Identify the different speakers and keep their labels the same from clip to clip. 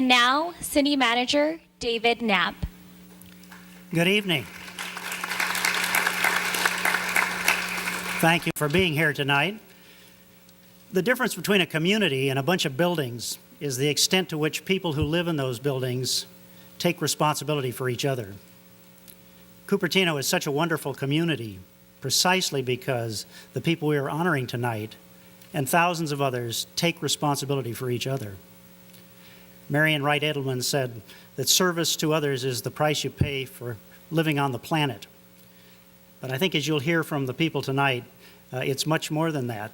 Speaker 1: And now, City Manager David Knapp.
Speaker 2: Good evening. Thank you for being here tonight. The difference between a community and a bunch of buildings is the extent to which people who live in those buildings take responsibility for each other. Cupertino is such a wonderful community precisely because the people we are honoring tonight and thousands of others take responsibility for each other. Marian Wright Edelman said that service to others is the price you pay for living on the planet. But I think as you'll hear from the people tonight, it's much more than that.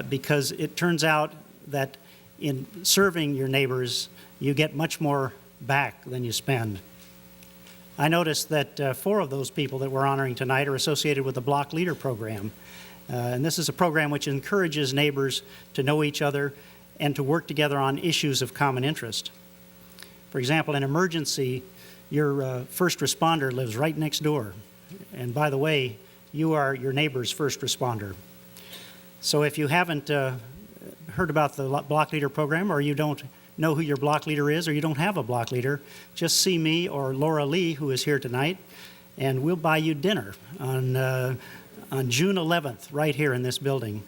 Speaker 2: Because it turns out that in serving your neighbors, you get much more back than you spend. I noticed that 4 of those people that we're honoring tonight are associated with the Block Leader Program. And this is a program which encourages neighbors to know each other and to work together on issues of common interest. For example, in emergency, your first responder lives right next door. And by the way, you are your neighbor's first responder. So if you haven't heard about the Block Leader Program, or you don't know who your block leader is, or you don't have a block leader, just see me or Laura Lee, who is here tonight, and we'll buy you dinner on June 11th, right here in this building.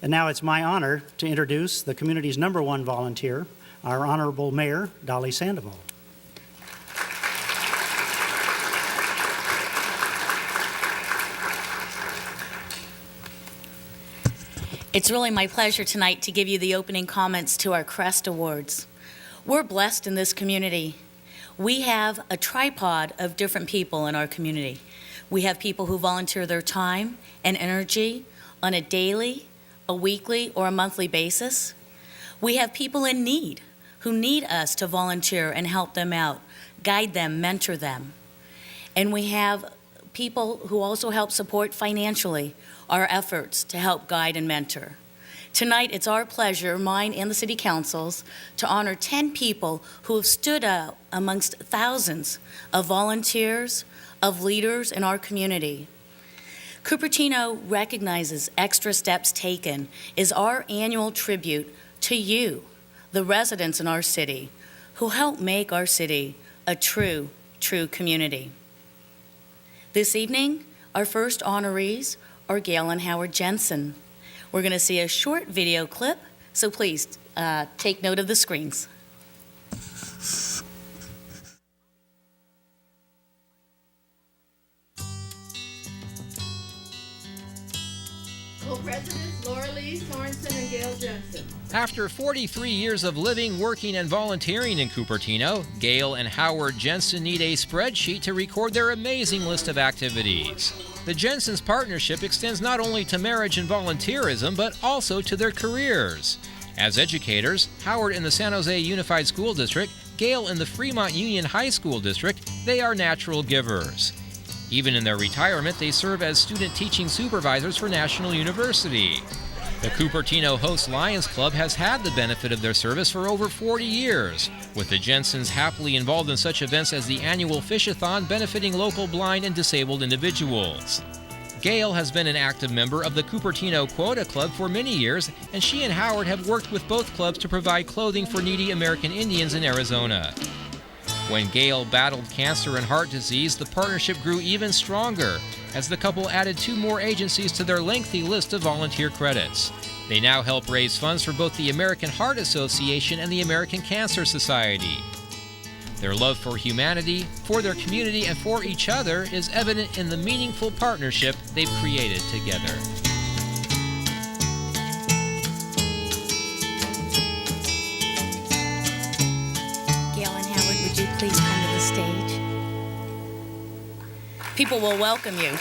Speaker 2: And now it's my honor to introduce the community's #1 volunteer, our Honorable Mayor, Dolly Sandoval.
Speaker 3: It's really my pleasure tonight to give you the opening comments to our CREST Awards. We're blessed in this community. We have a tripod of different people in our community. We have people who volunteer their time and energy on a daily, a weekly, or a monthly basis. We have people in need who need us to volunteer and help them out, guide them, mentor them. And we have people who also help support financially our efforts to help guide and mentor. Tonight, it's our pleasure, mine and the City Council's, to honor 10 people who have stood out amongst thousands of volunteers, of leaders in our community. Cupertino recognizes Extra Steps Taken is our annual tribute to you, the residents in our city, who help make our city a true community. This evening, our first honorees are Gail and Howard Jensen. We're going to see a short video clip, so please take note of the screens.
Speaker 4: Co-Presidents Worley, Sorensen, and Gail Jensen.
Speaker 5: After 43 years of living, working, and volunteering in Cupertino, Gail and Howard Jensen need a spreadsheet to record their amazing list of activities. The Jensen's partnership extends not only to marriage and volunteerism, but also to their careers. As educators, Howard in the San Jose Unified School District, Gail in the Fremont Union High School District, they are natural givers. Even in their retirement, they serve as student teaching supervisors for National University. The Cupertino Host Lions Club has had the benefit of their service for over 40 years, with the Jensens happily involved in such events as the annual Fish-a-thon benefiting local blind and disabled individuals. Gail has been an active member of the Cupertino Quota Club for many years, and she and Howard have worked with both clubs to provide clothing for needy American Indians in Arizona. When Gail battled cancer and heart disease, the partnership grew even stronger, as the couple added 2 more agencies to their lengthy list of volunteer credits. They now help raise funds for both the American Heart Association and the American Cancer Society. Their love for humanity, for their community, and for each other is evident in the meaningful partnership they've created together.
Speaker 3: Gail and Howard, would you please come to the stage? People will welcome you.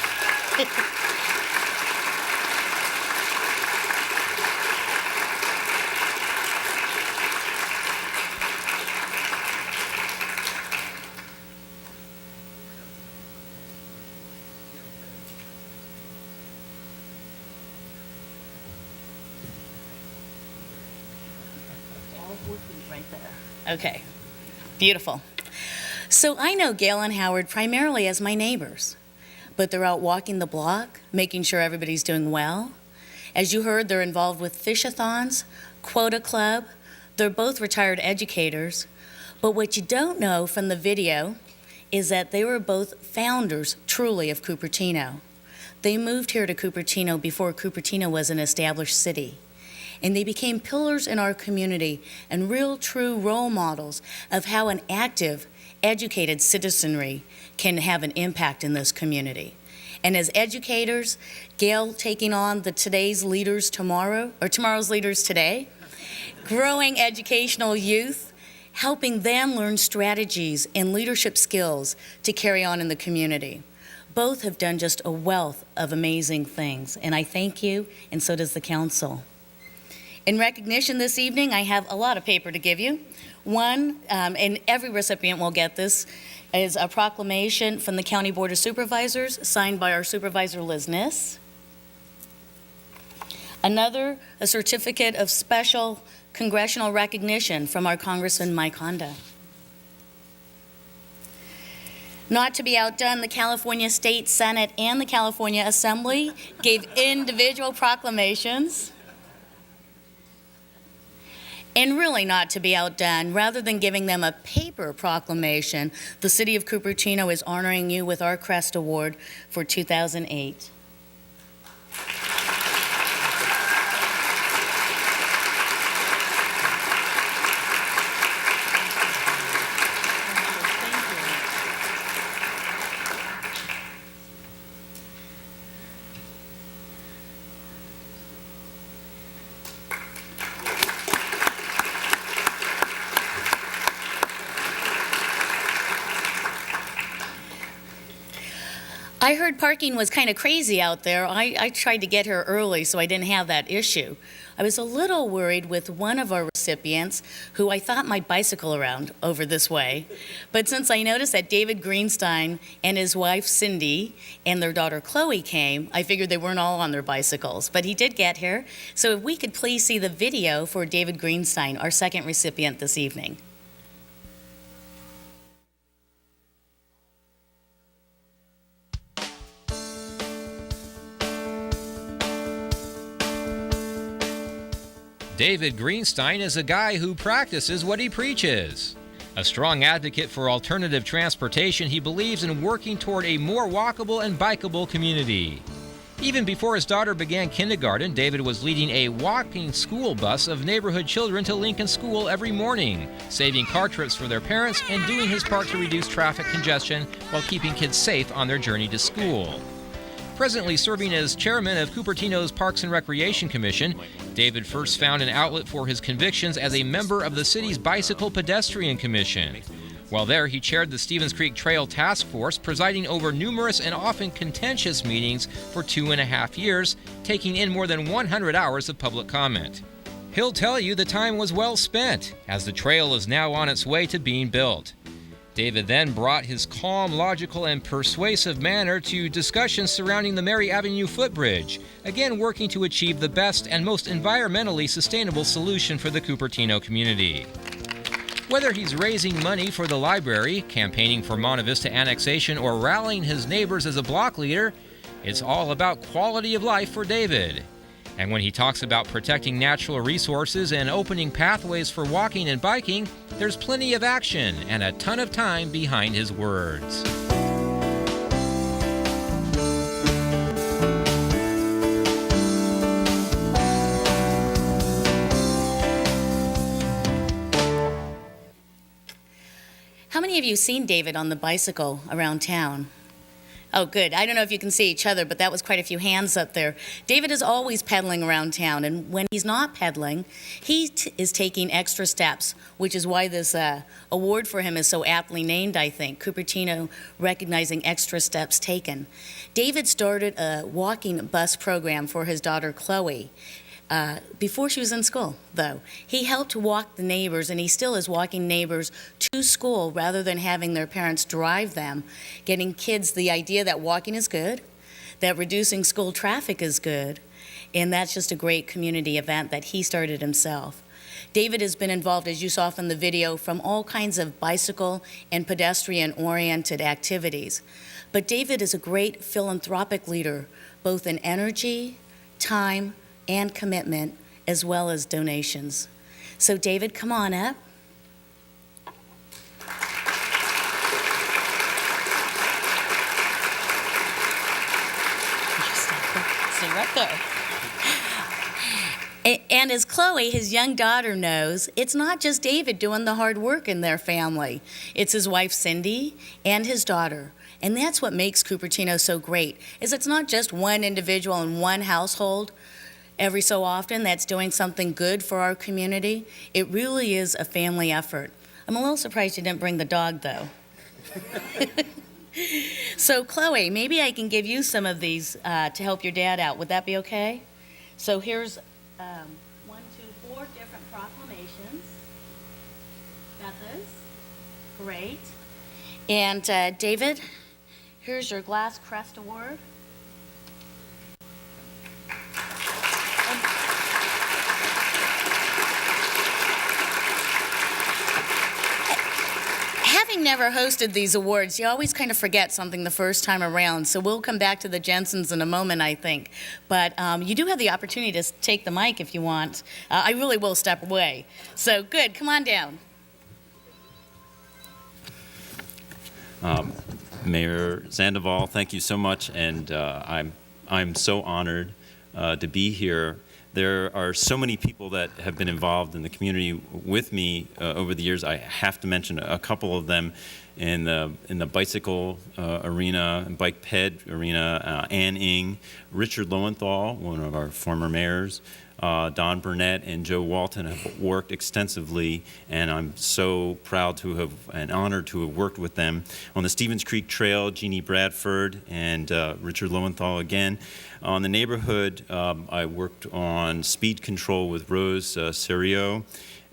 Speaker 3: Right there. Okay, beautiful. So I know Gail and Howard primarily as my neighbors, but they're out walking the block, making sure everybody's doing well. As you heard, they're involved with fish-a-thons, quota club, They're both retired educators, but what you don't know from the video is that they were both founders, truly, of Cupertino. They moved here to Cupertino before Cupertino was an established city. And they became pillars in our community and real true role models of how an active, educated citizenry can have an impact in this community. And as educators, Gail taking on the today's leaders tomorrow, or tomorrow's leaders today, growing educational youth, helping them learn strategies and leadership skills to carry on in the community. Both have done just a wealth of amazing things, and I thank you, and so does the council. In recognition this evening, I have a lot of paper to give you. One, and every recipient will get this, is a proclamation from the County Board of Supervisors, signed by our Supervisor Liz Niss. Another, a certificate of special congressional recognition from our Congressman Mike Honda. Not to be outdone, the California State Senate and the California Assembly gave individual proclamations. And really not to be outdone, rather than giving them a paper proclamation, the City of Cupertino is honoring you with our CREST Award for 2008. I heard parking was kind of crazy out there. I tried to get here early so I didn't have that issue. I was a little worried with one of our recipients who I thought might bicycle around over this way. But since I noticed that David Greenstein and his wife Cindy and their daughter Chloe came, I figured they weren't all on their bicycles. But he did get here. So if we could please see the video for David Greenstein, our second recipient this evening.
Speaker 5: David Greenstein is a guy who practices what he preaches. A strong advocate for alternative transportation, he believes in working toward a more walkable and bikeable community. Even before his daughter began kindergarten, David was leading a walking school bus of neighborhood children to Lincoln School every morning, saving car trips for their parents and doing his part to reduce traffic congestion while keeping kids safe on their journey to school. Presently serving as chairman of Cupertino's Parks and Recreation Commission, David first found an outlet for his convictions as a member of the city's Bicycle Pedestrian Commission. While there, he chaired the Stevens Creek Trail Task Force, presiding over numerous and often contentious meetings for 2.5 years, taking in more than 100 hours of public comment. He'll tell you the time was well spent, as the trail is now on its way to being built. David then brought his calm, logical, and persuasive manner to discussions surrounding the Mary Avenue footbridge, again working to achieve the best and most environmentally sustainable solution for the Cupertino community. Whether he's raising money for the library, campaigning for Monte Vista annexation, or rallying his neighbors as a block leader, it's all about quality of life for David. And when he talks about protecting natural resources and opening pathways for walking and biking, there's plenty of action and a ton of time behind his words.
Speaker 3: How many of you seen David on the bicycle around town? Oh, good. I don't know if you can see each other, but that was quite a few hands up there. David is always pedaling around town, and when he's not pedaling, he is taking extra steps, which is why this award for him is so aptly named, I think, Cupertino recognizing extra steps taken. David started a walking bus program for his daughter, Chloe. Before she was in school, though. He helped walk the neighbors, and he still is walking neighbors to school rather than having their parents drive them, getting kids the idea that walking is good, that reducing school traffic is good, and that's just a great community event that he started himself. David has been involved, as you saw from the video, from all kinds of bicycle and pedestrian-oriented activities. But David is a great philanthropic leader, both in energy, time, and commitment, as well as donations. So David, come on up. Stay right there. And as Chloe, his young daughter, knows, it's not just David doing the hard work in their family. It's his wife, Cindy, and his daughter. And that's what makes Cupertino so great, is it's not just one individual in one household every so often that's doing something good for our community. It really is a family effort. I'm a little surprised you didn't bring the dog, though. So, Chloe, maybe I can give you some of these to help your dad out. Would that be okay? So here's 4 different proclamations. Got those? Great. And David, here's your glass CREST Award. Having never hosted these awards, you always kind of forget something the first time around, so we'll come back to the Jensens in a moment, I think. But you do have the opportunity to take the mic if you want. I really will step away. So good, come on down.
Speaker 6: Mayor Sandoval, thank you so much, and I'm so honored to be here. There are so many people that have been involved in the community with me over the years. I have to mention a couple of them in the bicycle arena and bike ped arena. Ann Ing, Richard Lowenthal, one of our former mayors, Don Burnett and Joe Walton have worked extensively, and I'm so proud to have and honored to have worked with them. On the Stevens Creek Trail, Jeannie Bradford and Richard Lowenthal again. On the neighborhood, I worked on speed control with Rose Serio,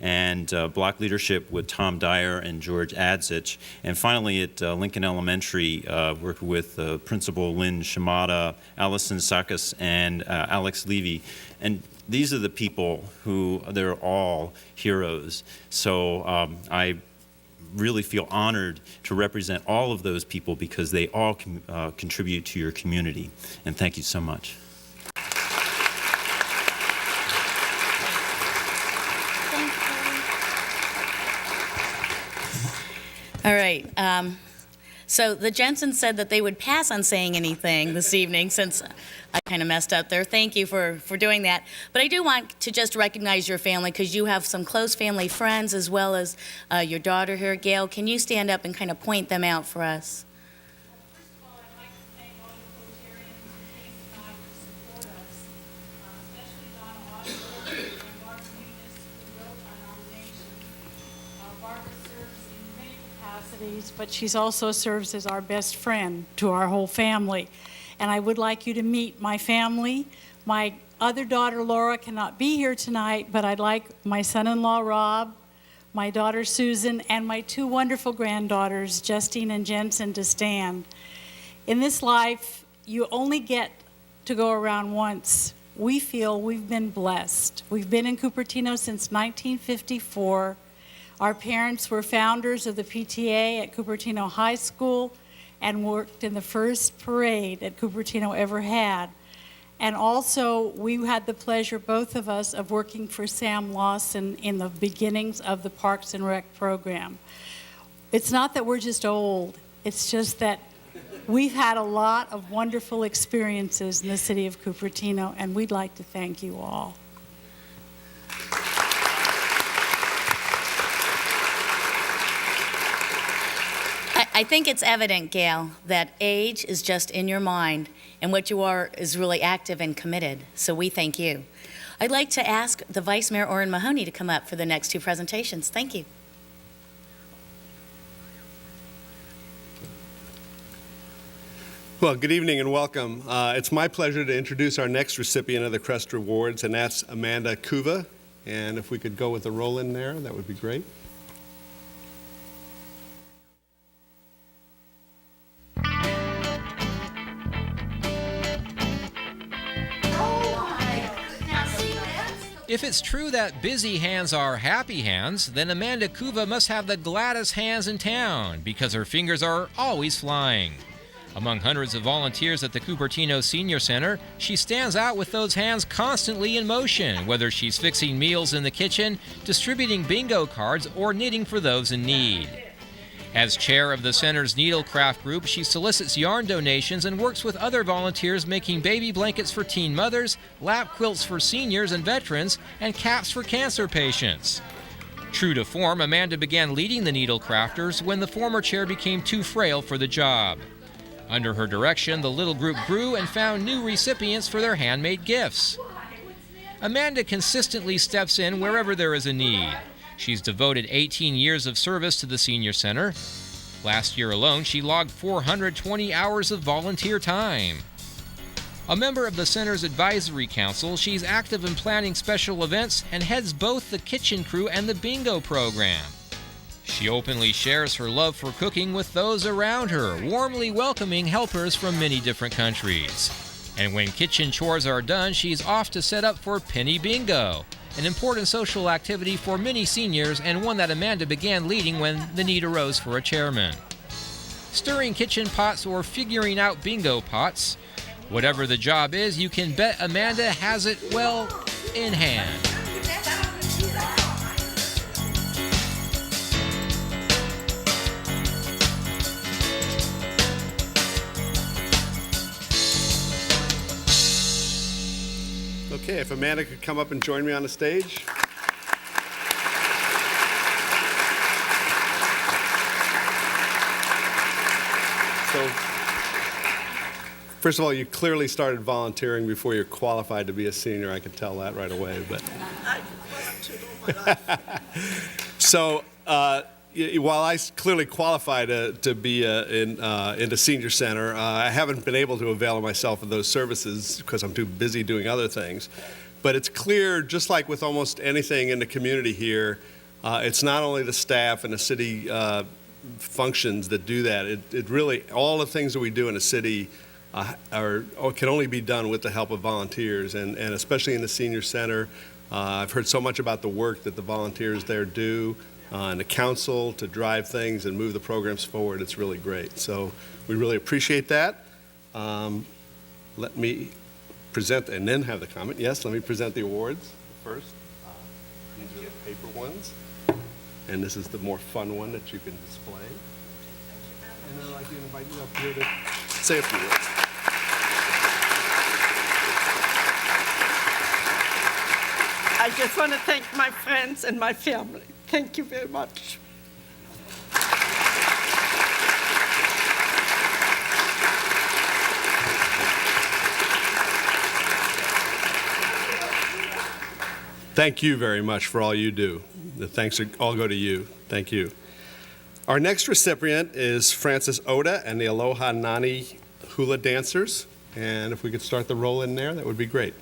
Speaker 6: and block leadership with Tom Dyer and George Adzich. And finally at Lincoln Elementary, worked with Principal Lynn Shimada, Allison Sakas, and Alex Levy. And these are the people who, they're all heroes. So I really feel honored to represent all of those people because they all contribute to your community. And thank you so much.
Speaker 3: All right. So the Jensens said that they would pass on saying anything this evening since I kind of messed up there. Thank you for doing that. But I do want to just recognize your family because you have some close family friends as well as your daughter here, Gail. Can you stand up and kind of point them out for us?
Speaker 7: First of all, I'd like to thank all the Rotarians who came tonight to support us, especially Donna and Barbara Eunice, who wrote our nomination. Barbara serves in many capacities, but she's also serves as our best friend to our whole family. And I would like you to meet my family. My other daughter, Laura, cannot be here tonight, but I'd like my son-in-law, Rob, my daughter, Susan, and my 2 wonderful granddaughters, Justine and Jensen, to stand. In this life, you only get to go around once. We feel we've been blessed. We've been in Cupertino since 1954. Our parents were founders of the PTA at Cupertino High School and worked in the first parade that Cupertino ever had. And also, we had the pleasure, both of us, of working for Sam Lawson in the beginnings of the Parks and Rec program. It's not that we're just old, it's just that we've had a lot of wonderful experiences in the city of Cupertino, and we'd like to thank you all.
Speaker 3: I think it's evident, Gail, that age is just in your mind, and what you are is really active and committed, so we thank you. I'd like to ask the Vice Mayor Orrin Mahoney to come up for the next 2 presentations. Thank you.
Speaker 8: Well, good evening and welcome. It's my pleasure to introduce our next recipient of the CREST Awards, and that's Amanda Cuva. And if we could go with a roll in there, that would be great.
Speaker 5: If it's true that busy hands are happy hands, then Amanda Cuva must have the gladdest hands in town because her fingers are always flying. Among hundreds of volunteers at the Cupertino Senior Center, she stands out with those hands constantly in motion, whether she's fixing meals in the kitchen, distributing bingo cards, or knitting for those in need. As chair of the center's needlecraft group, she solicits yarn donations and works with other volunteers making baby blankets for teen mothers, lap quilts for seniors and veterans, and caps for cancer patients. True to form, Amanda began leading the needlecrafters when the former chair became too frail for the job. Under her direction, the little group grew and found new recipients for their handmade gifts. Amanda consistently steps in wherever there is a need. She's devoted 18 years of service to the Senior Center. Last year alone, she logged 420 hours of volunteer time. A member of the center's advisory council, she's active in planning special events and heads both the kitchen crew and the bingo program. She openly shares her love for cooking with those around her, warmly welcoming helpers from many different countries. And when kitchen chores are done, she's off to set up for Penny Bingo, an important social activity for many seniors and one that Amanda began leading when the need arose for a chairman. Stirring kitchen pots or figuring out bingo pots, whatever the job is, you can bet Amanda has it, well, in hand.
Speaker 8: Okay, if Amanda could come up and join me on the stage. So, first of all, you clearly started volunteering before you're qualified to be a senior. I could tell that right away. But so, while I clearly qualify to be in the senior center, I haven't been able to avail myself of those services because I'm too busy doing other things. But it's clear, just like with almost anything in the community here, it's not only the staff and the city functions that do that. It really, all the things that we do in the city can only be done with the help of volunteers, and especially in the senior center. I've heard so much about the work that the volunteers there do. And the council to drive things and move the programs forward. It's really great. So we really appreciate that. Let me present and then have the comment. Yes, let me present the awards first. These are the paper ones. And this is the more fun one that you can display. And then I'd like to invite you up here to say a few words.
Speaker 9: I just want to thank my friends and my family. Thank you very much.
Speaker 8: Thank you very much for all you do. The thanks all go to you. Thank you. Our next recipient is Francis Oda and the Aloha Nani Hula dancers. And if we could start the roll in there, that would be great.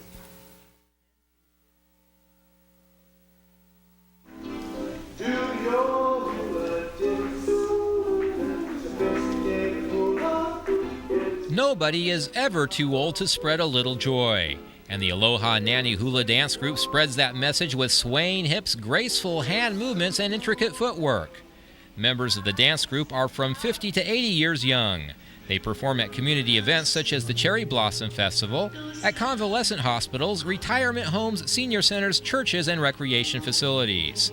Speaker 5: Nobody is ever too old to spread a little joy. And the Aloha Nani Hula dance group spreads that message with swaying hips, graceful hand movements, and intricate footwork. Members of the dance group are from 50 to 80 years young. They perform at community events such as the Cherry Blossom Festival, at convalescent hospitals, retirement homes, senior centers, churches, and recreation facilities.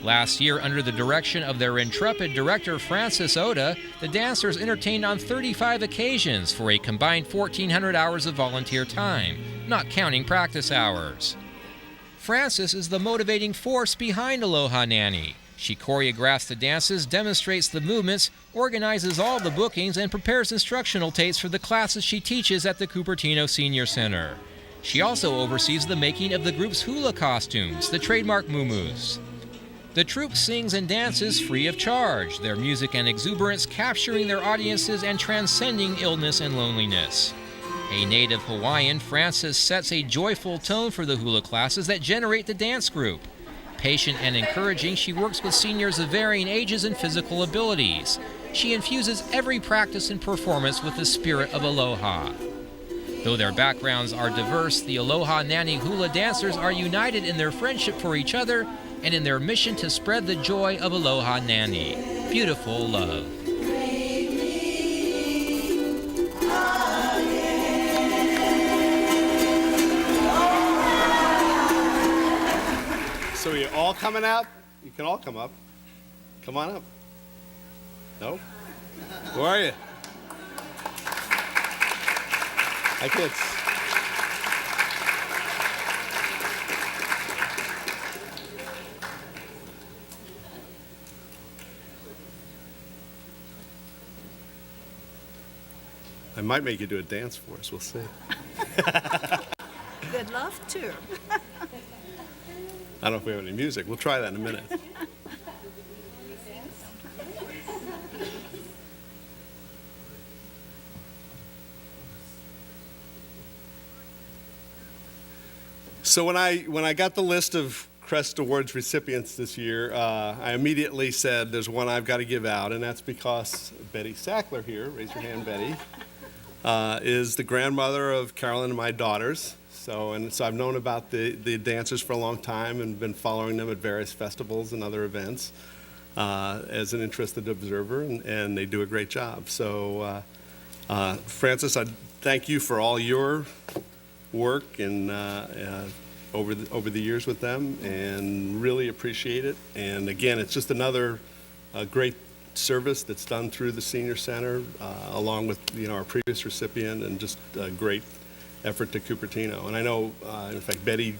Speaker 5: Last year, under the direction of their intrepid director, Francis Oda, the dancers entertained on 35 occasions for a combined 1,400 hours of volunteer time, not counting practice hours. Francis is the motivating force behind Aloha Nani. She choreographs the dances, demonstrates the movements, organizes all the bookings, and prepares instructional tapes for the classes she teaches at the Cupertino Senior Center. She also oversees the making of the group's hula costumes, the trademark muumuus. The troupe sings and dances free of charge, their music and exuberance capturing their audiences and transcending illness and loneliness. A native Hawaiian, Francis sets a joyful tone for the hula classes that generate the dance group. Patient and encouraging, she works with seniors of varying ages and physical abilities. She infuses every practice and performance with the spirit of aloha. Though their backgrounds are diverse, the Aloha Nani Hula dancers are united in their friendship for each other and in their mission to spread the joy of Aloha Nani. Beautiful love.
Speaker 8: So are you all coming out? You can all come up. Come on up. No? Who are you? Hi, kids. I might make you do a dance for us. We'll see.
Speaker 9: They'd love to.
Speaker 8: I don't know if we have any music. We'll try that in a minute. So when I got the list of CREST Awards recipients this year, I immediately said there's one I've got to give out, and that's because Betty Sackler here, raise your hand, Betty, is the grandmother of Carolyn and my daughters. So I've known about the dancers for a long time and been following them at various festivals and other events as an interested observer, and they do a great job. So Francis, I thank you for all your work and over the years with them, and really appreciate it. And again, it's just another great service that's done through the Senior Center, along with our previous recipient, and just a great effort to Cupertino. And I know, in fact, Betty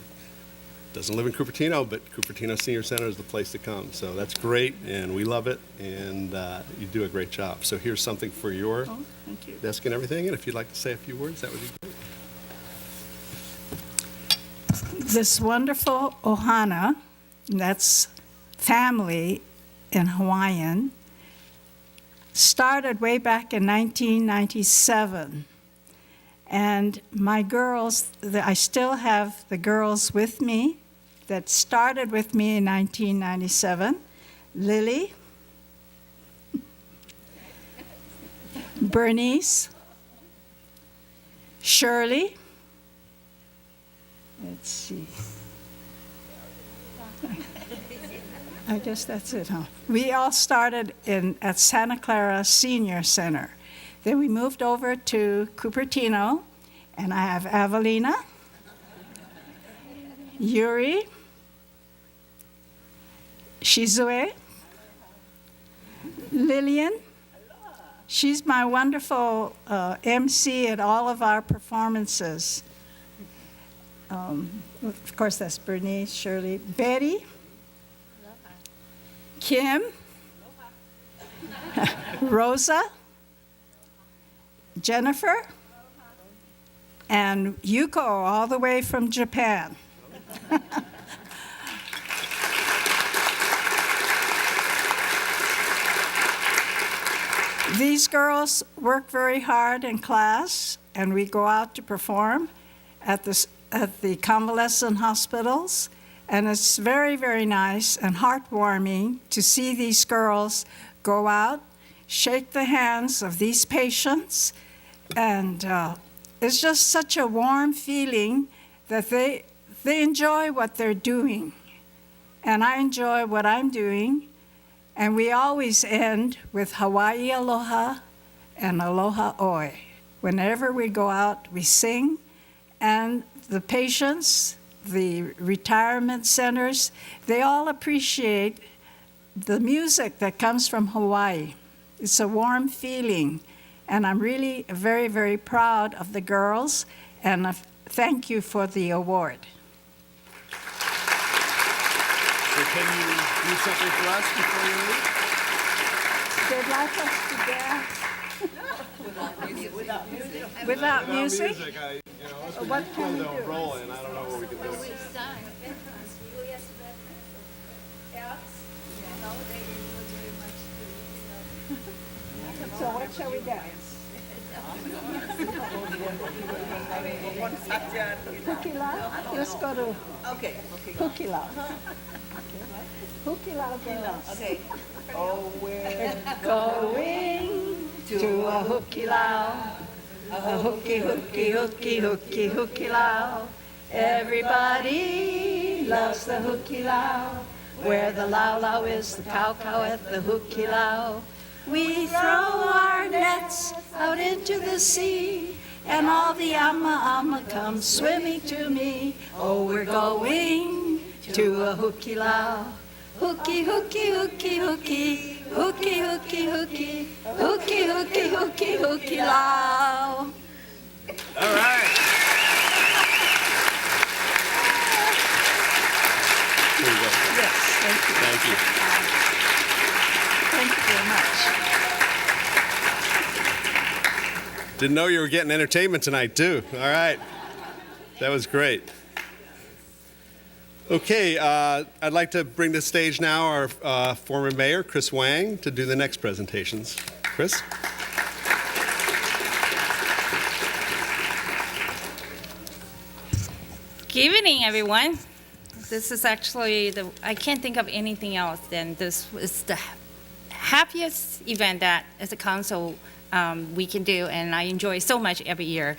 Speaker 8: doesn't live in Cupertino, but Cupertino Senior Center is the place to come. So that's great, and we love it, and you do a great job. So here's something for your
Speaker 9: Thank you.
Speaker 8: desk and everything, and if you'd like to say a few words, that would be great.
Speaker 9: This wonderful ohana, that's family in Hawaiian, started way back in 1997. And my girls, I still have the girls with me that started with me in 1997. Lily, Bernice, Shirley, let's see. I guess that's it, huh? We all started at Santa Clara Senior Center. Then we moved over to Cupertino, and I have Avelina, Yuri, Shizue, Lillian. She's my wonderful MC at all of our performances. Of course, that's Bernice, Shirley, Betty, Kim, Rosa, Jennifer, and Yuko, all the way from Japan. These girls work very hard in class, and we go out to perform at the convalescent hospitals, and it's very, very nice and heartwarming to see these girls go out, shake the hands of these patients, and it's just such a warm feeling that they enjoy what they're doing, and I enjoy what I'm doing. And we always end with Hawaii Aloha and Aloha Oi. Whenever we go out, we sing, and the patients, the retirement centers, they all appreciate the music that comes from Hawaii. It's a warm feeling, and I'm really very, very proud of the girls, and thank you for the award.
Speaker 8: So can you do something for us before you leave?
Speaker 9: They'd like us to dance. Without music? What can we do?
Speaker 8: Roll in. I don't know what we can do.
Speaker 9: So what shall we dance? Hukila? Let's go to Hukila. Hukila girls.
Speaker 4: Okay.
Speaker 9: Oh, we're going to a Hukila. A hooky, hooky, hooky, hooky, Hukila. Everybody loves the Hukila. Where the lau is, the cow at the Hukila. We throw our nets out into the sea, and all the ama come swimming to me. Oh, we're going to a hooky lao. Hooky, hooky, hooky, hooky, hooky, hooky, hooky, hooky, hooky, hooky, hooky lao.
Speaker 8: All right. Here you go.
Speaker 9: Yes, thank you.
Speaker 8: Thank you.
Speaker 9: Thank you very much.
Speaker 8: Didn't know you were getting entertainment tonight, too. All right. That was great. Okay, I'd like to bring to the stage now our former mayor, Chris Wang, to do the next presentations. Chris?
Speaker 10: Good evening, everyone. This is actually I can't think of anything else than this is the happiest event that as a council we can do, and I enjoy so much every year.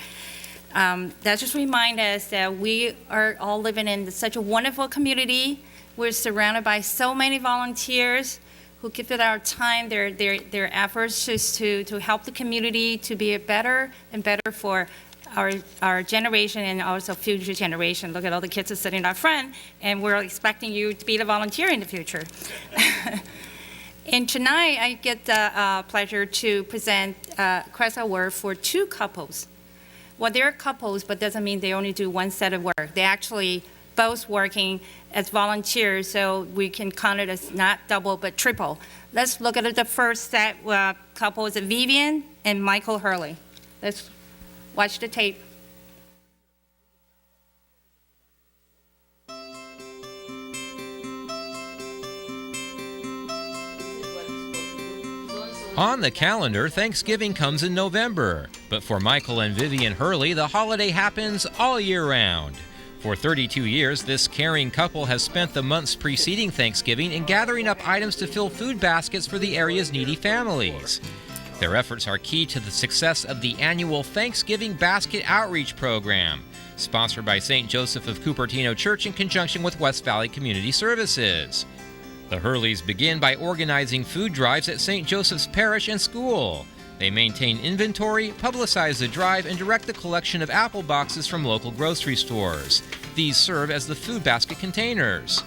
Speaker 10: That just reminds us that we are all living in such a wonderful community. We're surrounded by so many volunteers who give it our time, their efforts just to help the community to be better and better for our generation and also future generation. Look at all the kids that are sitting up front, and we're expecting you to be the volunteer in the future. And tonight, I get the pleasure to present CREST Award for two couples. Well, they're couples, but doesn't mean they only do one set of work. They actually both working as volunteers, so we can count it as not double, but triple. Let's look at the first set couple is Vivian and Michael Hurley. Let's watch the tape.
Speaker 5: On the calendar, Thanksgiving comes in November, but for Michael and Vivian Hurley, the holiday happens all year round. For 32 years, this caring couple has spent the months preceding Thanksgiving in gathering up items to fill food baskets for the area's needy families. Their efforts are key to the success of the annual Thanksgiving Basket Outreach Program, sponsored by St. Joseph of Cupertino Church in conjunction with West Valley Community Services. The Hurleys begin by organizing food drives at St. Joseph's Parish and School. They maintain inventory, publicize the drive, and direct the collection of apple boxes from local grocery stores. These serve as the food basket containers.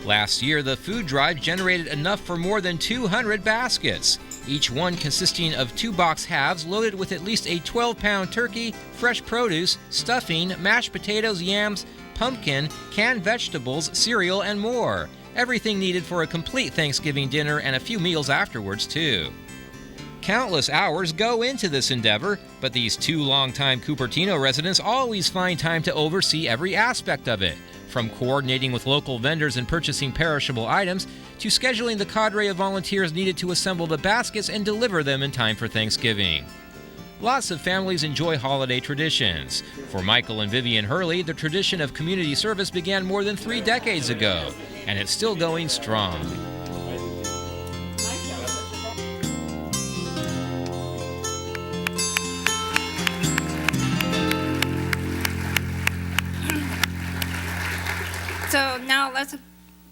Speaker 5: Last year, the food drive generated enough for more than 200 baskets, each one consisting of 2-box halves loaded with at least a 12-pound turkey, fresh produce, stuffing, mashed potatoes, yams, pumpkin, canned vegetables, cereal, and more. Everything needed for a complete Thanksgiving dinner and a few meals afterwards, too. Countless hours go into this endeavor, but these two longtime Cupertino residents always find time to oversee every aspect of it, from coordinating with local vendors and purchasing perishable items, to scheduling the cadre of volunteers needed to assemble the baskets and deliver them in time for Thanksgiving. Lots of families enjoy holiday traditions. For Michael and Vivian Hurley, the tradition of community service began more than 3 decades ago, and it's still going strong.
Speaker 10: So now let's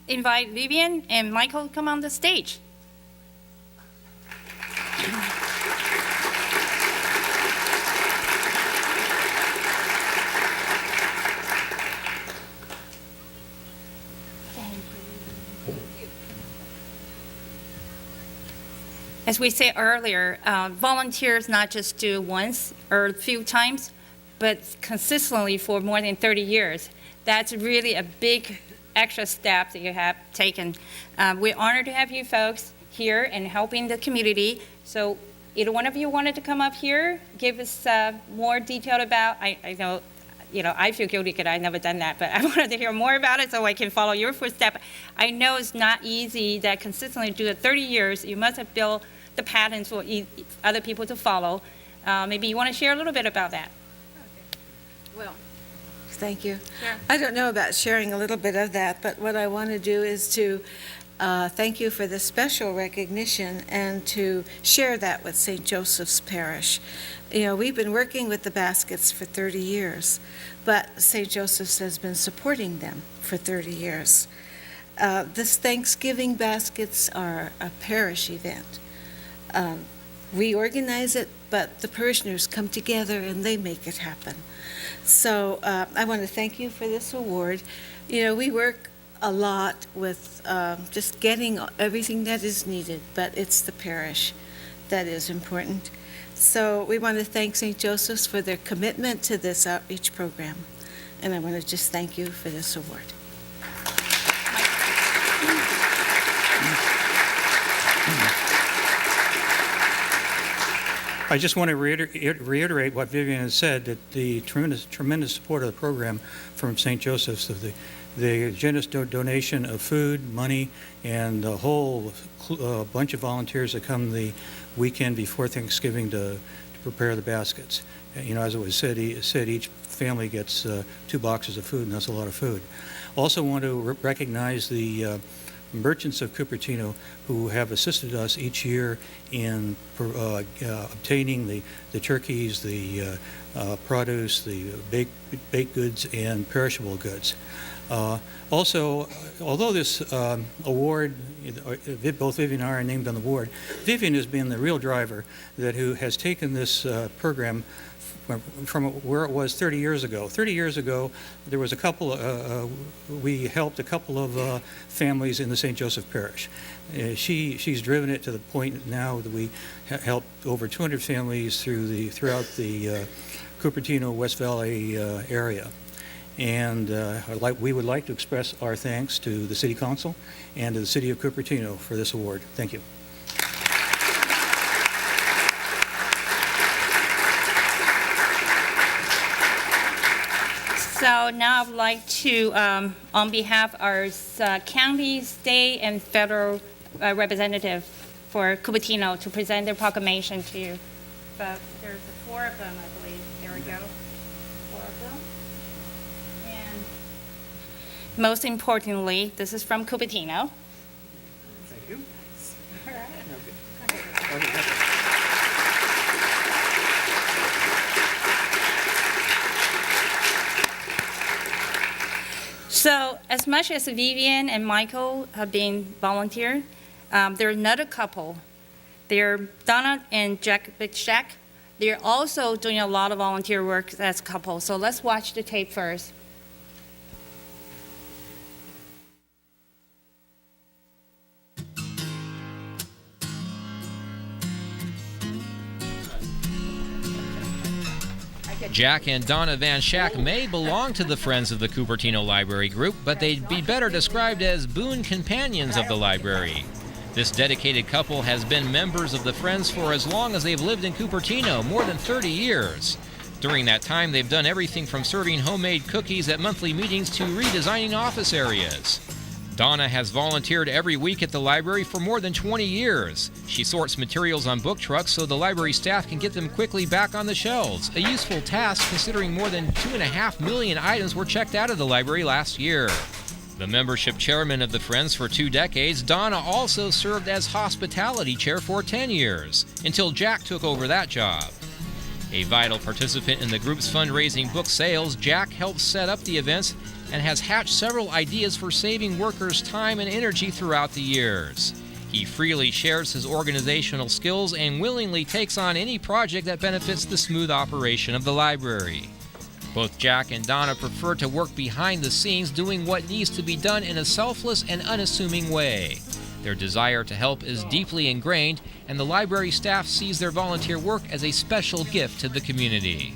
Speaker 10: invite Vivian and Michael to come on the stage. As we said earlier, volunteers not just do once or a few times, but consistently for more than 30 years. That's really a big extra step that you have taken. We're honored to have you folks here and helping the community. So either one of you wanted to come up here, give us more detail about, I know, I feel guilty because I've never done that, but I wanted to hear more about it so I can follow your footsteps. I know it's not easy that consistently do it 30 years. You must have built the patterns for other people to follow. Maybe you want to share a little bit about that.
Speaker 11: Well, thank you.
Speaker 10: Sure.
Speaker 11: I don't know about sharing a little bit of that, but what I want to do is to thank you for the special recognition and to share that with St. Joseph's Parish. We've been working with the baskets for 30 years, but St. Joseph's has been supporting them for 30 years. This Thanksgiving baskets are a parish event. We organize it, but the parishioners come together and they make it happen. So I want to thank you for this award. We work a lot with just getting everything that is needed, but it's the parish that is important. So we want to thank St. Joseph's for their commitment to this outreach program. And I want to just thank you for this award.
Speaker 12: I just want to reiterate what Vivian has said, that the tremendous support of the program from St. Joseph's, of the generous donation of food, money, and a whole bunch of volunteers that come the weekend before Thanksgiving to prepare the baskets. You know, as it was said, each family gets 2 boxes of food, and that's a lot of food. Also want to recognize the merchants of Cupertino who have assisted us each year in obtaining the turkeys, the produce, the baked goods, and perishable goods. Also, although this award, both Vivian and I are named on the board, Vivian has been the real driver who has taken this program from where it was 30 years ago. 30 years ago, there was a couple, we helped a couple of families in the St. Joseph Parish. She's driven it to the point now that we helped over 200 families throughout the Cupertino West Valley area. And we would like to express our thanks to the City Council and to the City of Cupertino for this award. Thank you.
Speaker 10: So now I'd like to, on behalf of our county, state, and federal representative for Cupertino, to present their proclamation to you. But there's 4 of them, I believe. There we go. 4 of them. And most importantly, this is from Cupertino.
Speaker 12: Thank you.
Speaker 10: All right. So as much as Vivian and Michael have been volunteer, there's another couple. They're Donna and Schaack. They're also doing a lot of volunteer work as a couple. So let's watch the tape first.
Speaker 5: Jack and Donna Van Schaack may belong to the Friends of the Cupertino Library Group, but they'd be better described as boon companions of the library. This dedicated couple has been members of the Friends for as long as they've lived in Cupertino, more than 30 years. During that time, they've done everything from serving homemade cookies at monthly meetings to redesigning office areas. Donna has volunteered every week at the library for more than 20 years. She sorts materials on book trucks so the library staff can get them quickly back on the shelves, a useful task considering more than 2.5 million items were checked out of the library last year. The membership chairman of the Friends for 2 decades, Donna also served as hospitality chair for 10 years, until Jack took over that job. A vital participant in the group's fundraising book sales, Jack helps set up the events and has hatched several ideas for saving workers time and energy throughout the years. He freely shares his organizational skills and willingly takes on any project that benefits the smooth operation of the library. Both Jack and Donna prefer to work behind the scenes, doing what needs to be done in a selfless and unassuming way. Their desire to help is deeply ingrained, and the library staff sees their volunteer work as a special gift to the community.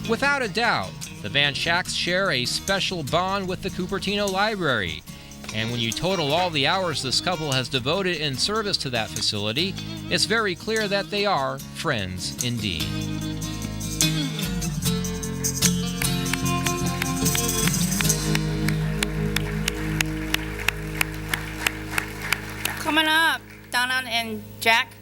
Speaker 5: Without a doubt, the Van Schaacks share a special bond with the Cupertino Library, and when you total all the hours this couple has devoted in service to that facility, it's very clear that they are friends indeed.
Speaker 10: Coming up, Donna and Jack.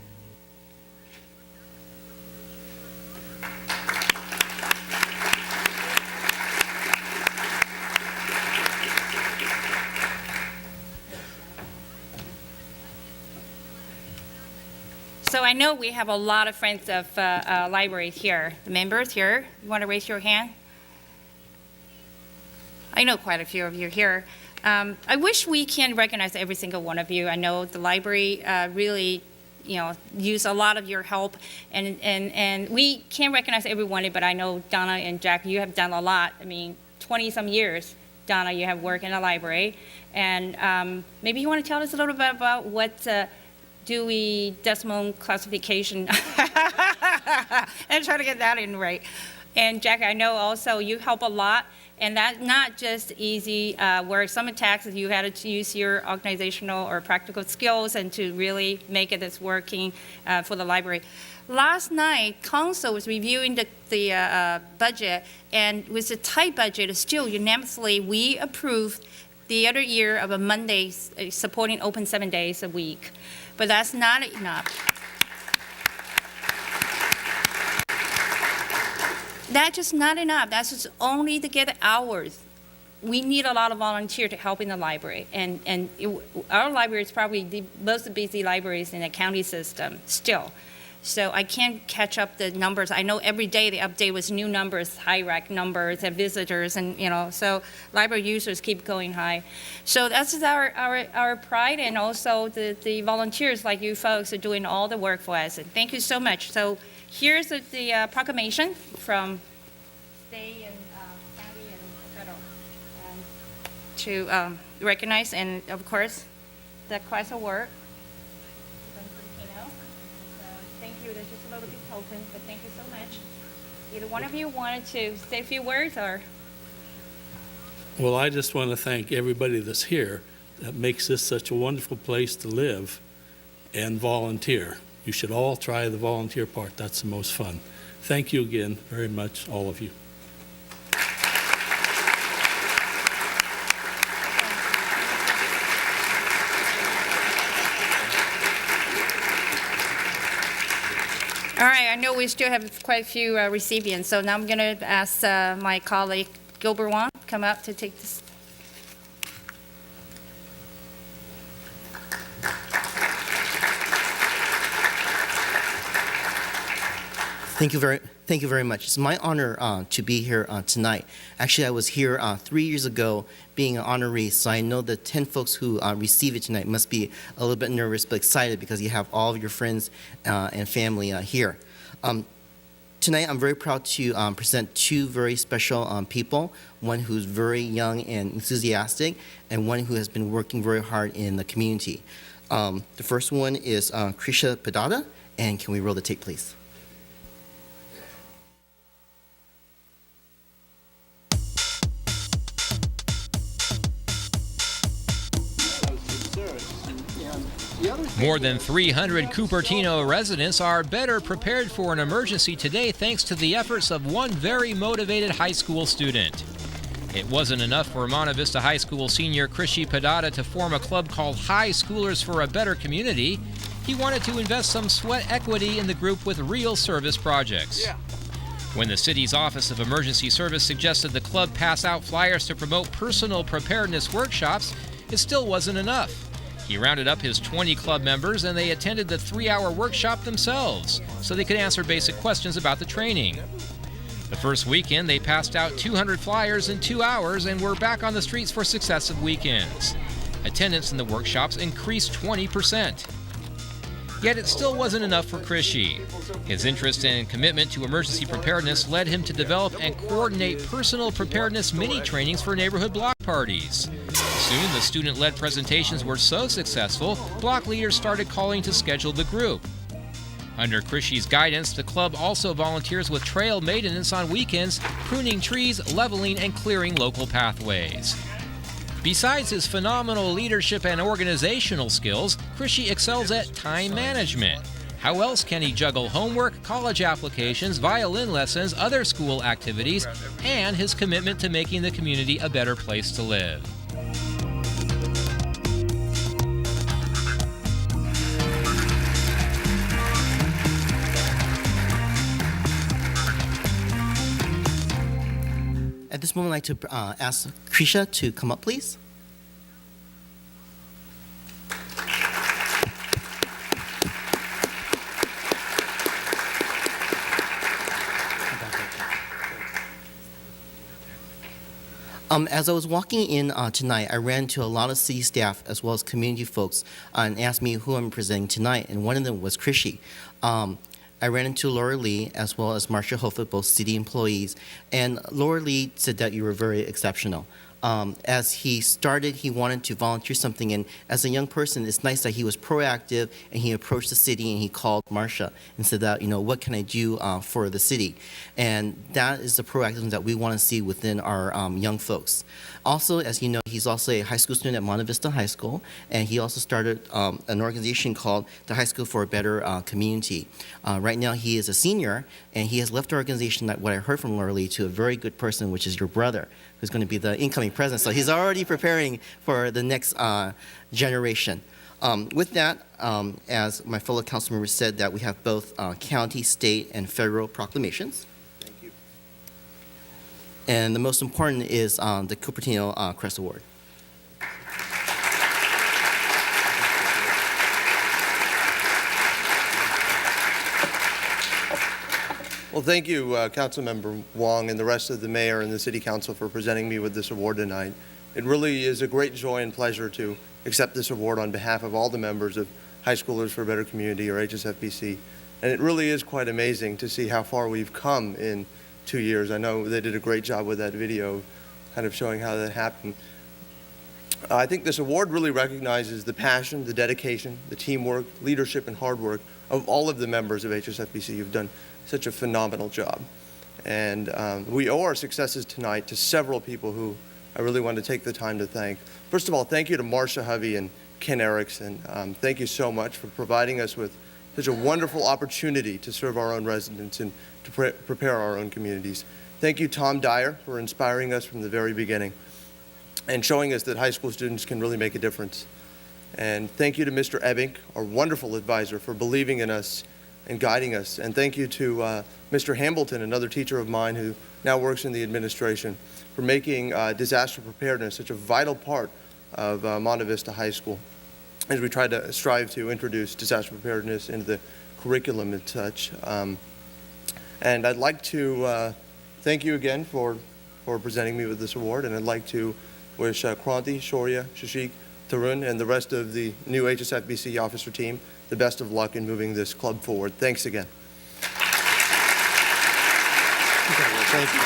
Speaker 10: So I know we have a lot of friends of libraries here. The members here, you want to raise your hand? I know quite a few of you here. I wish we can recognize every single one of you. I know the library really, use a lot of your help, and we can't recognize everyone, but I know Donna and Jack, you have done a lot. I mean, 20-some years Donna, you have worked in a library, and maybe you want to tell us a little bit about what Dewey Decimal Classification, and try to get that in right. And Jack, I know also you help a lot, and that's not just easy work. Some taxes you had to use your organizational or practical skills and to really make it as working for the library. Last night, council was reviewing the budget, and with a tight budget, still unanimously, we approved the other year of a Monday supporting open 7 days a week. But that's not enough. That's just not enough. That's just only to get hours. We need a lot of volunteers to help in the library. And our library is probably the most busy libraries in the county system still. So I can't catch up the numbers. I know every day they update with new numbers, high rack numbers and visitors, and so library users keep going high. So that's our pride, and also the volunteers like you folks are doing all the work for us. And thank you so much. So here's the proclamation from state and county and federal, and to recognize, and of course the CREST Award. Thank you. There's just a little bit token, but thank you so much. Either one of you wanted to say a few words, or?
Speaker 13: Well, I just want to thank everybody that's here that makes this such a wonderful place to live and volunteer. You should all try the volunteer part. That's the most fun. Thank you again very much, all of you.
Speaker 10: All right, I know we still have quite a few recipients, so now I'm going to ask my colleague Gilbert Wong to come up to take this.
Speaker 14: Thank you very much. It's my honor to be here tonight. Actually, I was here 3 years ago being an honoree, so I know the 10 folks who receive it tonight must be a little bit nervous but excited because you have all of your friends and family here. Tonight, I'm very proud to present two very special people, one who's very young and enthusiastic, and one who has been working very hard in the community. The first one is Krishi Pedadda, and can we roll the tape, please?
Speaker 5: More than 300 Cupertino residents are better prepared for an emergency today thanks to the efforts of one very motivated high school student. It wasn't enough for Monte Vista High School senior Krishi Pedadda to form a club called High Schoolers for a Better Community. He wanted to invest some sweat equity in the group with real service projects. When the city's Office of Emergency Service suggested the club pass out flyers to promote personal preparedness workshops, it still wasn't enough. He rounded up his 20 club members and they attended the 3-hour workshop themselves so they could answer basic questions about the training. The first weekend, they passed out 200 flyers in 2 hours and were back on the streets for successive weekends. Attendance in the workshops increased 20%. Yet it still wasn't enough for Krishi. His interest and commitment to emergency preparedness led him to develop and coordinate personal preparedness mini-trainings for neighborhood block parties. Soon, the student-led presentations were so successful, block leaders started calling to schedule the group. Under Krishi's guidance, the club also volunteers with trail maintenance on weekends, pruning trees, leveling, and clearing local pathways. Besides his phenomenal leadership and organizational skills, Krishi excels at time management. How else can he juggle homework, college applications, violin lessons, other school activities, and his commitment to making the community a better place to live?
Speaker 14: At this moment, I'd like to ask Krishi to come up, please. As I was walking in tonight, I ran into a lot of city staff as well as community folks and asked me who I'm presenting tonight, and one of them was Krishi. I ran into Laura Lee as well as Marcia Hoffett, both city employees, and Laura Lee said that you were very exceptional. As he started, he wanted to volunteer something, and as a young person, it's nice that he was proactive and he approached the city and he called Marcia and said that, what can I do for the city? And that is the proactivism that we want to see within our young folks. Also, as you know, he's also a high school student at Monte Vista High School, and he also started an organization called the High School for a Better Community. Right now, he is a senior, and he has left our organization, what I heard from Worley, to a very good person, which is your brother, who's going to be the incoming president. So he's already preparing for the next generation. With that, as my fellow council members said, that we have both county, state, and federal proclamations.
Speaker 8: Thank you.
Speaker 14: And the most important is the Cupertino CREST Award.
Speaker 15: Well, thank you, Councilmember Wong and the rest of the mayor and the city council for presenting me with this award tonight. It really is a great joy and pleasure to accept this award on behalf of all the members of High Schoolers for a Better Community, or HSFBC. And it really is quite amazing to see how far we've come in 2 years. I know they did a great job with that video, kind of showing how that happened. I think this award really recognizes the passion, the dedication, the teamwork, leadership, and hard work of all of the members of HSFBC. You've done such a phenomenal job. And we owe our successes tonight to several people who I really want to take the time to thank. First of all, thank you to Marcia Hovey and Ken Erickson. Thank you so much for providing us with such a wonderful opportunity to serve our own residents and to prepare our own communities. Thank you, Tom Dyer, for inspiring us from the very beginning and showing us that high school students can really make a difference. And thank you to Mr. Ebbing, our wonderful advisor, for believing in us and guiding us. And thank you to Mr. Hambleton, another teacher of mine who now works in the administration, for making disaster preparedness such a vital part of Monte Vista High School as we try to strive to introduce disaster preparedness into the curriculum and such. And I'd like to thank you again for presenting me with this award, and I'd like to wish Kranti, Shaurya, Schaack, Tarun, and the rest of the new HSFBC officer team the best of luck in moving this club forward. Thanks again.
Speaker 14: Thank you.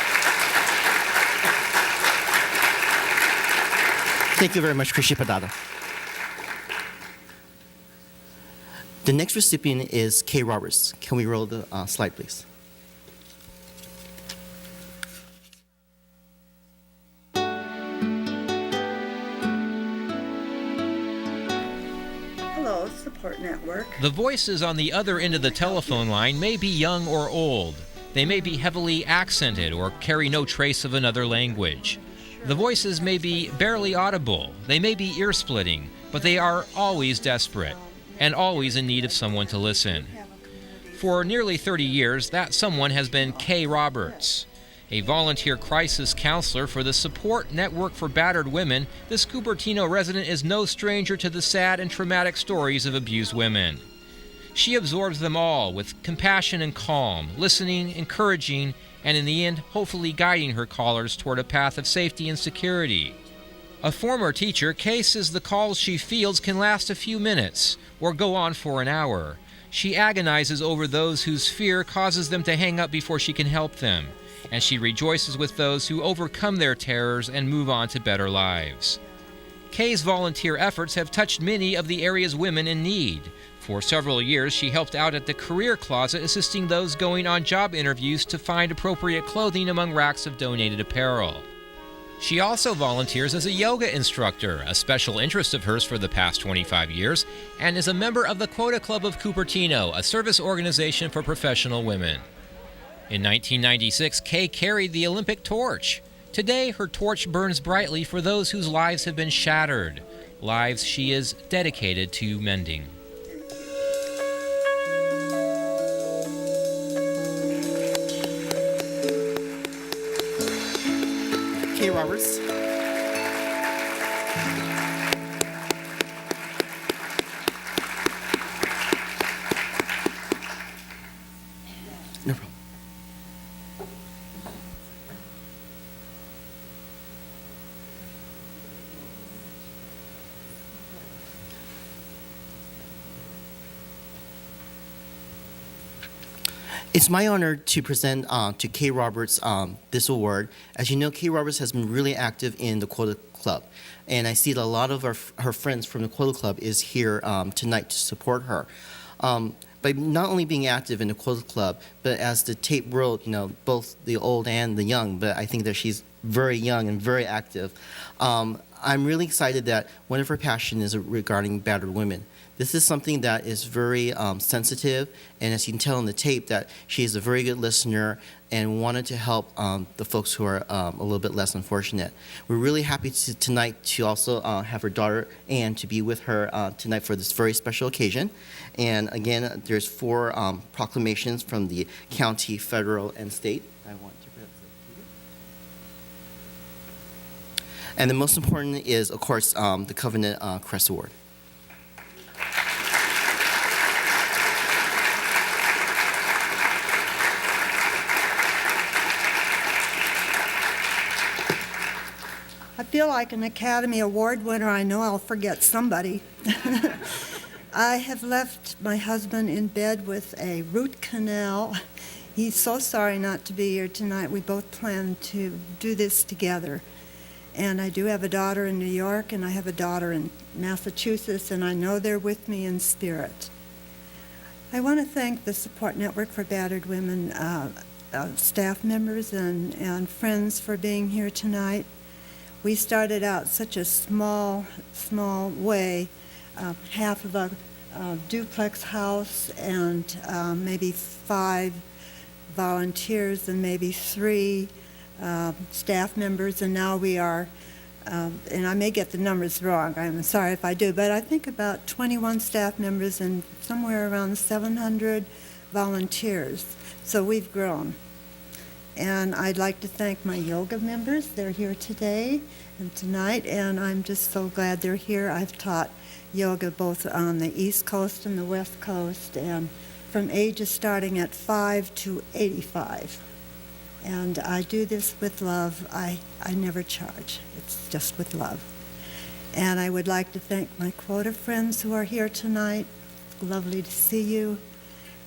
Speaker 14: Thank you very much, Krishi Pedadda. The next recipient is Kay Roberts. Can we roll the slide, please?
Speaker 16: Support Network.
Speaker 5: The voices on the other end of the telephone line may be young or old. They may be heavily accented or carry no trace of another language. The voices may be barely audible. They may be ear-splitting, but they are always desperate and always in need of someone to listen. For nearly 30 years, that someone has been Kay Roberts. A volunteer crisis counselor for the Support Network for Battered Women, this Cupertino resident is no stranger to the sad and traumatic stories of abused women. She absorbs them all with compassion and calm, listening, encouraging, and in the end, hopefully guiding her callers toward a path of safety and security. A former teacher, Kay says the calls she fields can last a few minutes or go on for an hour. She agonizes over those whose fear causes them to hang up before she can help them, and she rejoices with those who overcome their terrors and move on to better lives. Kay's volunteer efforts have touched many of the area's women in need. For several years, she helped out at the Career Closet, assisting those going on job interviews to find appropriate clothing among racks of donated apparel. She also volunteers as a yoga instructor, a special interest of hers for the past 25 years, and is a member of the Quota Club of Cupertino, a service organization for professional women. In 1996, Kay carried the Olympic torch. Today, her torch burns brightly for those whose lives have been shattered, lives she is dedicated to mending.
Speaker 14: Kay Roberts. No problem. It's my honor to present to Kay Roberts this award. As you know, Kay Roberts has been really active in the Quota Club, and I see that a lot of her friends from the Quota Club is here tonight to support her. By not only being active in the Quota Club, but as the tape wrote, you know, both the old and the young, but I think that she's very young and very active. I'm really excited that one of her passions is regarding battered women. This is something that is very sensitive, and as you can tell on the tape, that she is a very good listener and wanted to help the folks who are a little bit less unfortunate. We're really happy tonight to also have her daughter Anne to be with her tonight for this very special occasion. And again, there's 4 proclamations from the county, federal, and state. I want to present to you. And the most important is, of course, the Covenant CREST Award.
Speaker 16: I feel like an Academy Award winner. I know I'll forget somebody. I have left my husband in bed with a root canal. He's so sorry not to be here tonight. We both planned to do this together. And I do have a daughter in New York, and I have a daughter in Massachusetts, and I know they're with me in spirit. I want to thank the Support Network for Battered Women staff members and friends for being here tonight. We started out such a small way, half of a duplex house and maybe 5 volunteers and maybe 3 staff members, and now we are, and I may get the numbers wrong, I'm sorry if I do, but I think about 21 staff members and somewhere around 700 volunteers. So we've grown. And I'd like to thank my yoga members. They're here today and tonight, and I'm just so glad they're here. I've taught yoga both on the East Coast and the West Coast, and from ages starting at 5 to 85. And I do this with love. I never charge. It's just with love. And I would like to thank my quota friends who are here tonight. Lovely to see you.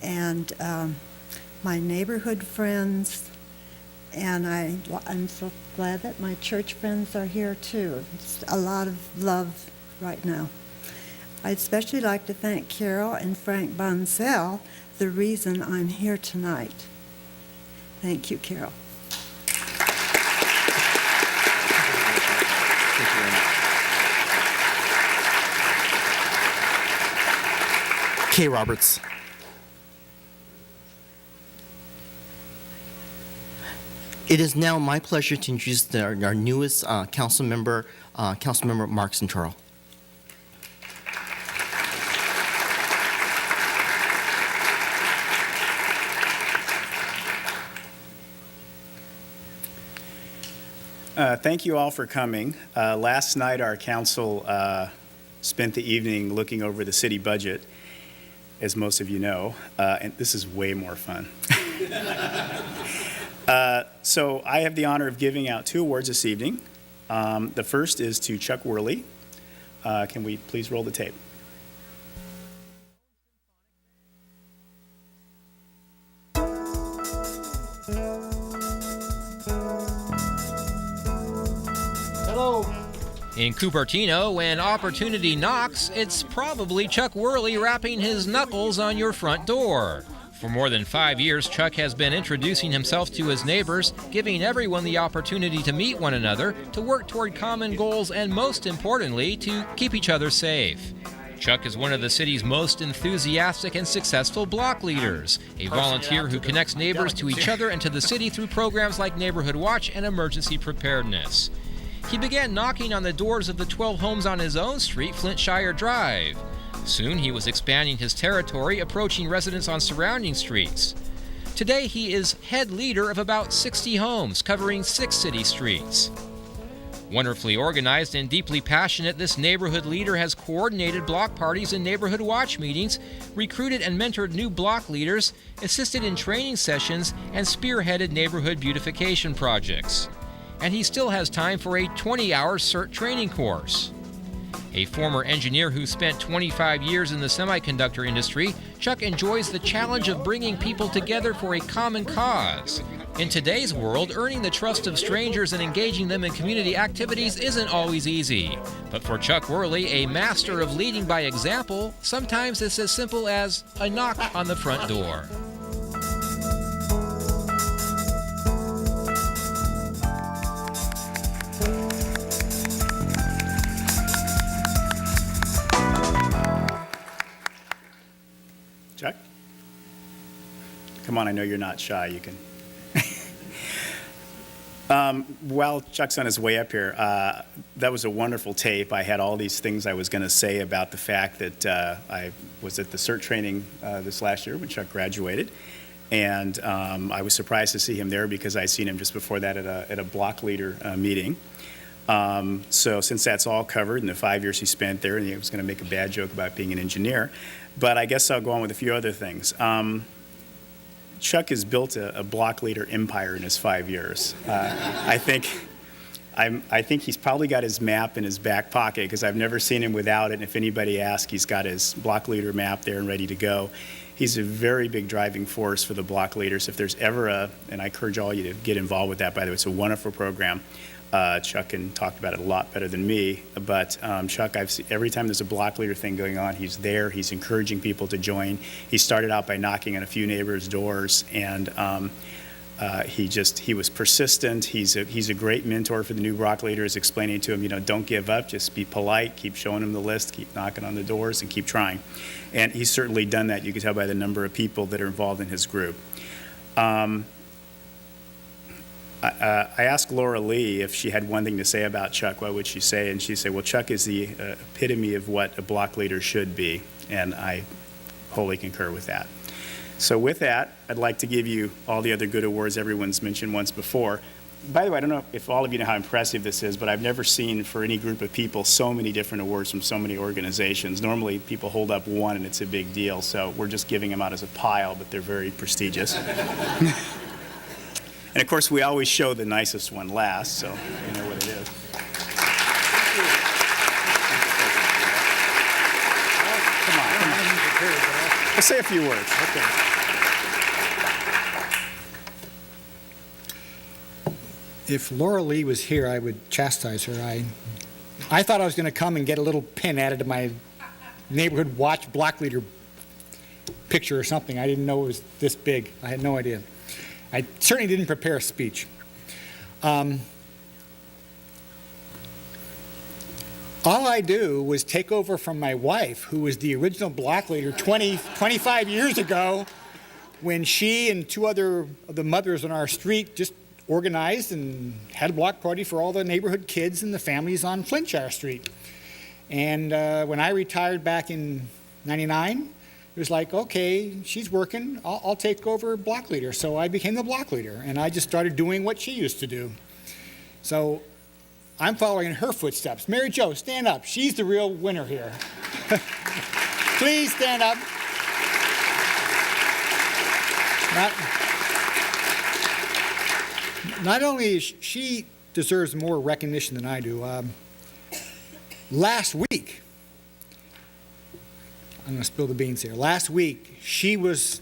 Speaker 16: And my neighborhood friends. And I'm so glad that my church friends are here too. It's a lot of love right now. I'd especially like to thank Carol and Frank Bonsell, the reason I'm here tonight. Thank you, Carol.
Speaker 14: Kay Roberts. It is now my pleasure to introduce our newest council member, Councilmember Mark Central.
Speaker 17: Thank you all for coming. Last night our council spent the evening looking over the city budget, as most of you know, and this is way more fun. So I have the honor of giving out 2 awards this evening. The first is to Chuck Worley. Can we please roll the tape?
Speaker 5: Hello. In Cupertino, when opportunity knocks, it's probably Chuck Worley rapping his knuckles on your front door. For more than 5 years, Chuck has been introducing himself to his neighbors, giving everyone the opportunity to meet one another, to work toward common goals, and most importantly, to keep each other safe. Chuck is one of the city's most enthusiastic and successful block leaders, a volunteer who connects neighbors to each other and to the city through programs like Neighborhood Watch and Emergency Preparedness. He began knocking on the doors of the 12 homes on his own street, Flintshire Drive. Soon he was expanding his territory, approaching residents on surrounding streets. Today he is head leader of about 60 homes, covering 6 city streets. Wonderfully organized and deeply passionate, this neighborhood leader has coordinated block parties and neighborhood watch meetings, recruited and mentored new block leaders, assisted in training sessions, and spearheaded neighborhood beautification projects. And he still has time for a 20-hour CERT training course. A former engineer who spent 25 years in the semiconductor industry, Schaack enjoys the challenge of bringing people together for a common cause. In today's world, earning the trust of strangers and engaging them in community activities isn't always easy. But for Chuck Worley, a master of leading by example, sometimes it's as simple as a knock on the front door.
Speaker 17: Chuck? Come on, I know you're not shy. You can. While Chuck's on his way up here, that was a wonderful tape. I had all these things I was going to say about the fact that I was at the CERT training this last year when Chuck graduated. And I was surprised to see him there because I'd seen him just before that at a block leader meeting. So since that's all covered in the 5 years he spent there, and he was going to make a bad joke about being an engineer, but I guess I'll go on with a few other things. Chuck has built a block leader empire in his 5 years. I think he's probably got his map in his back pocket because I've never seen him without it. And if anybody asks, he's got his block leader map there and ready to go. He's a very big driving force for the block leaders. If there's ever and I encourage all you to get involved with that, by the way, it's a wonderful program. Chuck can talk about it a lot better than me, but Chuck, I've seen, every time there's a block leader thing going on, he's there, he's encouraging people to join. He started out by knocking on a few neighbors' doors, and he was persistent. He's a great mentor for the new block leaders, explaining to them, don't give up, just be polite, keep showing them the list, keep knocking on the doors, and keep trying. And he's certainly done that. You can tell by the number of people that are involved in his group. I asked Laura Lee if she had one thing to say about Chuck, what would she say? And she said, well, Chuck is the epitome of what a block leader should be, and I wholly concur with that. So with that, I'd like to give you all the other good awards everyone's mentioned once before. By the way, I don't know if all of you know how impressive this is, but I've never seen for any group of people so many different awards from so many organizations. Normally, people hold up one and it's a big deal, so we're just giving them out as a pile, but they're very prestigious. And of course, we always show the nicest one last, so you know what it is. Come on. Let's say a few words. Okay.
Speaker 18: If Laura Lee was here, I would chastise her. I thought I was going to come and get a little pin added to my neighborhood watch block leader picture or something. I didn't know it was this big. I had no idea. I certainly didn't prepare a speech. All I do was take over from my wife, who was the original block leader 25 years ago, when she and two other of the mothers on our street just organized and had a block party for all the neighborhood kids and the families on Flintshire Street. And when I retired back in '99, it was like, okay, she's working, I'll take over block leader. So I became the block leader, and I just started doing what she used to do. So I'm following in her footsteps. Mary Jo, stand up. She's the real winner here. Please stand up. Not only is she deserves more recognition than I do. Last week, I'm going to spill the beans here. Last week, she was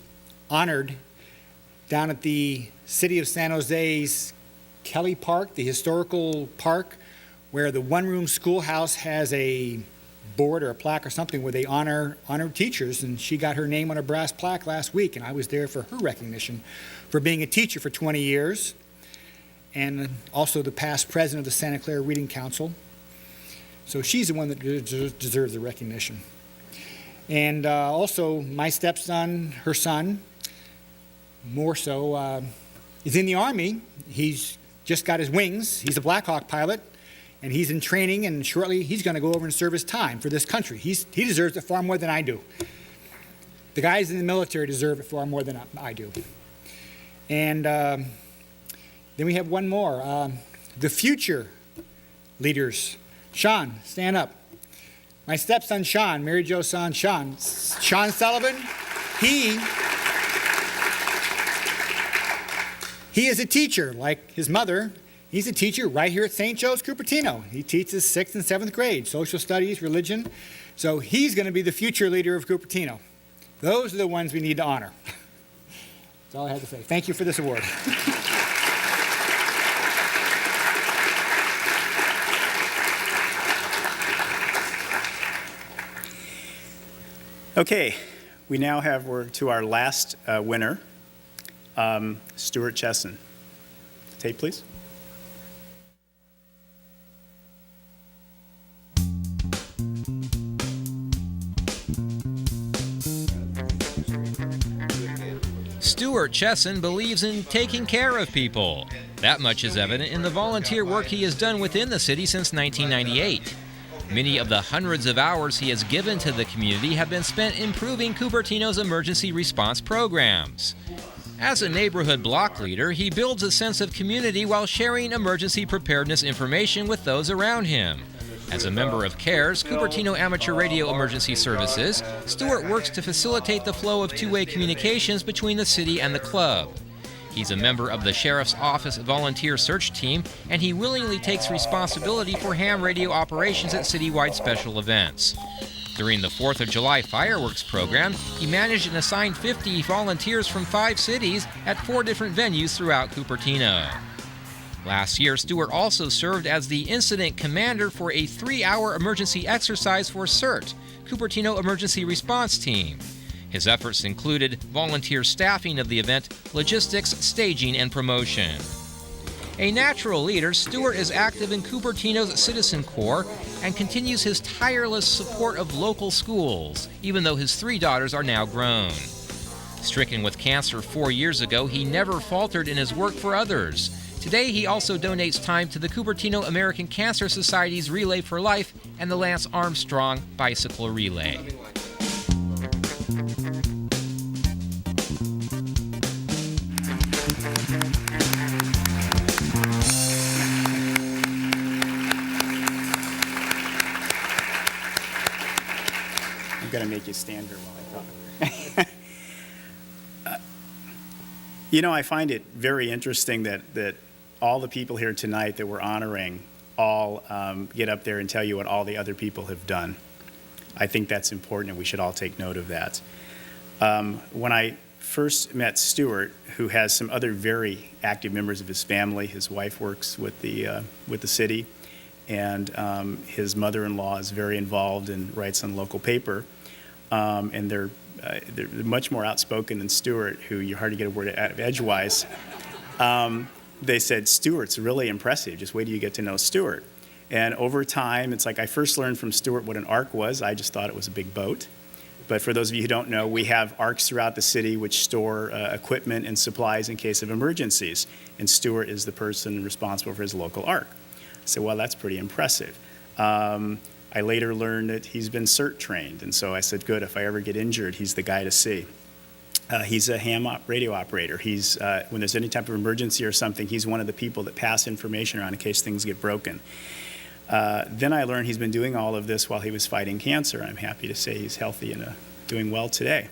Speaker 18: honored down at the City of San Jose's Kelly Park, the historical park, where the one-room schoolhouse has a board or a plaque or something where they honor teachers, and she got her name on a brass plaque last week, and I was there for her recognition for being a teacher for 20 years, and also the past president of the Santa Clara Reading Council. So she's the one that deserves the recognition. And also, my stepson, her son, more so, is in the Army. He's just got his wings. He's a Black Hawk pilot, and he's in training, and shortly he's going to go over and serve his time for this country. He deserves it far more than I do. The guys in the military deserve it far more than I do. And then we have one more. The future leaders. Sean, stand up. My stepson, Sean, Mary Jo's son, Sean Sullivan, he is a teacher like his mother. He's a teacher right here at St. Joe's Cupertino. He teaches 6th and 7th grade, social studies, religion. So he's going to be the future leader of Cupertino. Those are the ones we need to honor. That's all I have to say. Thank you for this award.
Speaker 17: Okay, we now we're to our last winner, Stuart Chessen. Tape, please.
Speaker 5: Stuart Chessen believes in taking care of people. That much is evident in the volunteer work he has done within the city since 1998. Many of the hundreds of hours he has given to the community have been spent improving Cupertino's emergency response programs. As a neighborhood block leader, he builds a sense of community while sharing emergency preparedness information with those around him. As a member of CARES, Cupertino Amateur Radio Emergency Services, Stuart works to facilitate the flow of two-way communications between the city and the club. He's a member of the Sheriff's Office Volunteer Search Team, and he willingly takes responsibility for ham radio operations at citywide special events. During the 4th of July fireworks program, he managed and assigned 50 volunteers from 5 cities at 4 different venues throughout Cupertino. Last year, Stuart also served as the incident commander for a 3-hour emergency exercise for CERT, Cupertino Emergency Response Team. His efforts included volunteer staffing of the event, logistics, staging, and promotion. A natural leader, Stuart is active in Cupertino's Citizen Corps and continues his tireless support of local schools, even though his 3 daughters are now grown. Stricken with cancer 4 years ago, he never faltered in his work for others. Today, he also donates time to the Cupertino American Cancer Society's Relay for Life and the Lance Armstrong Bicycle Relay.
Speaker 17: I'm going to make you stand here while I talk. You know, I find it very interesting that all the people here tonight that we're honoring all get up there and tell you what all the other people have done. I think that's important, and we should all take note of that. When I first met Stuart, who has some other very active members of his family, his wife works with the city, and his mother-in-law is very involved and writes on the local paper, and they're much more outspoken than Stuart, who you hardly get a word out of edgewise. They said, Stuart's really impressive. Just wait till you get to know Stuart. And over time, it's like I first learned from Stuart what an ark was. I just thought it was a big boat. But for those of you who don't know, we have arks throughout the city which store equipment and supplies in case of emergencies. And Stuart is the person responsible for his local ark. I said, well, that's pretty impressive. I later learned that he's been CERT trained. And so I said, good, if I ever get injured, he's the guy to see. He's a ham radio operator. He's when there's any type of emergency or something, he's one of the people that pass information around in case things get broken. Then I learned he's been doing all of this while he was fighting cancer. I'm happy to say he's healthy and doing well today.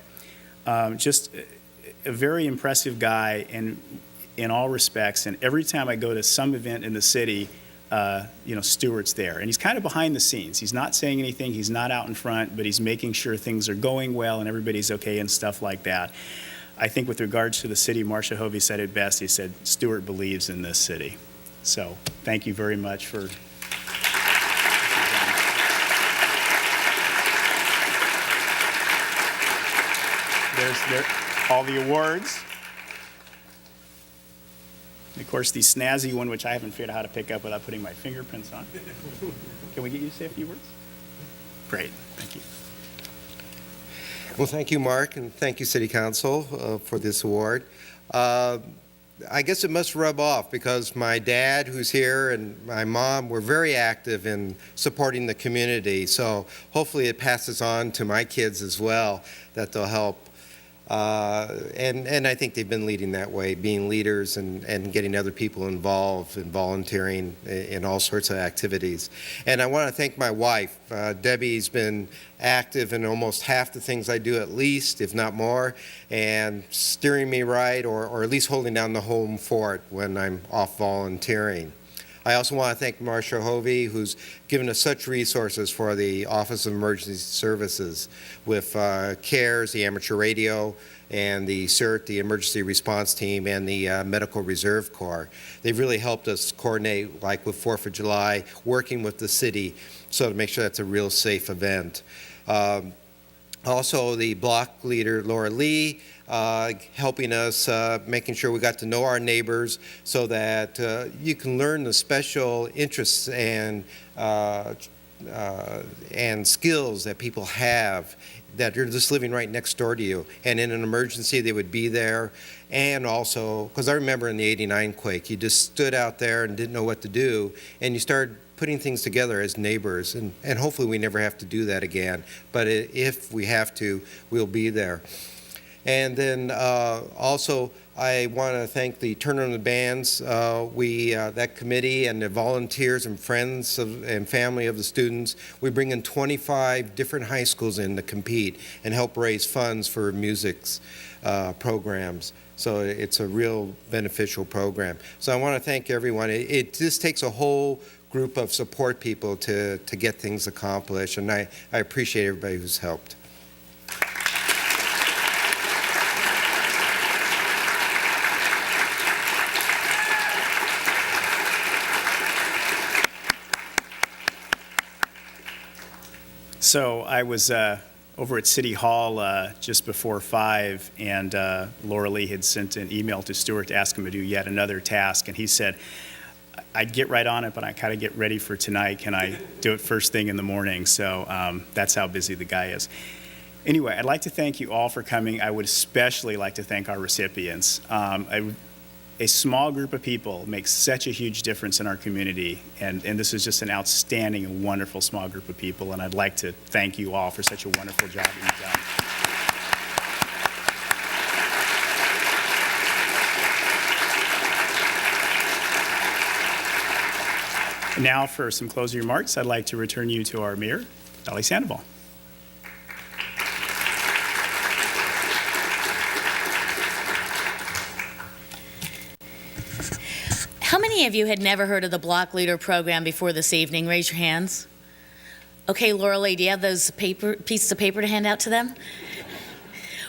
Speaker 17: Just a very impressive guy in all respects. And every time I go to some event in the city, Stuart's there. And he's kind of behind the scenes. He's not saying anything. He's not out in front, but he's making sure things are going well and everybody's okay and stuff like that. I think with regards to the city, Marcia Hovey said it best. He said, Stuart believes in this city. So thank you very much for... There's all the awards. And of course, the snazzy one, which I haven't figured out how to pick up without putting my fingerprints on. Can we get you to say a few words? Great, thank you.
Speaker 19: Well, thank you, Mark, and thank you, City Council, for this award. I guess it must rub off because my dad, who's here, and my mom were very active in supporting the community. So hopefully it passes on to my kids as well, that they'll help. And I think they've been leading that way, being leaders and getting other people involved and volunteering in all sorts of activities. And I want to thank my wife. Debbie's been active in almost half the things I do, at least, if not more, and steering me right, or at least holding down the home fort when I'm off volunteering. I also want to thank Marcia Hovey, who's given us such resources for the Office of Emergency Services with CARES, the amateur radio, and the CERT, the Emergency Response Team, and the Medical Reserve Corps. They've really helped us coordinate, like with 4th of July, working with the city so to make sure that's a real safe event. Also, the block leader, Laura Lee, helping us, making sure we got to know our neighbors so that you can learn the special interests and skills that people have that are just living right next door to you. And in an emergency, they would be there. And also, because I remember in the '89 quake, you just stood out there and didn't know what to do, and you started putting things together as neighbors, and hopefully we never have to do that again. But if we have to, we'll be there. And then also, I want to thank the Turner and the Bands, that committee, and the volunteers and friends and family of the students. We bring in 25 different high schools in to compete and help raise funds for music's programs. So it's a real beneficial program. So I want to thank everyone. It just takes a whole group of support people to get things accomplished, and I appreciate everybody who's helped.
Speaker 17: So I was over at City Hall just before 5, and Laura Lee had sent an email to Stuart to ask him to do yet another task, and he said, I'd get right on it, but I kind of get ready for tonight. Can I do it first thing in the morning? So that's how busy the guy is. Anyway, I'd like to thank you all for coming. I would especially like to thank our recipients. A small group of people makes such a huge difference in our community, and this is just an outstanding and wonderful small group of people, and I'd like to thank you all for such a wonderful job that you've done. Now for some closing remarks, I'd like to return you to our Mayor, Dolly Sandoval.
Speaker 3: How many of you had never heard of the Block Leader Program before this evening? Raise your hands. Okay, Laura Lee, do you have those pieces of paper to hand out to them?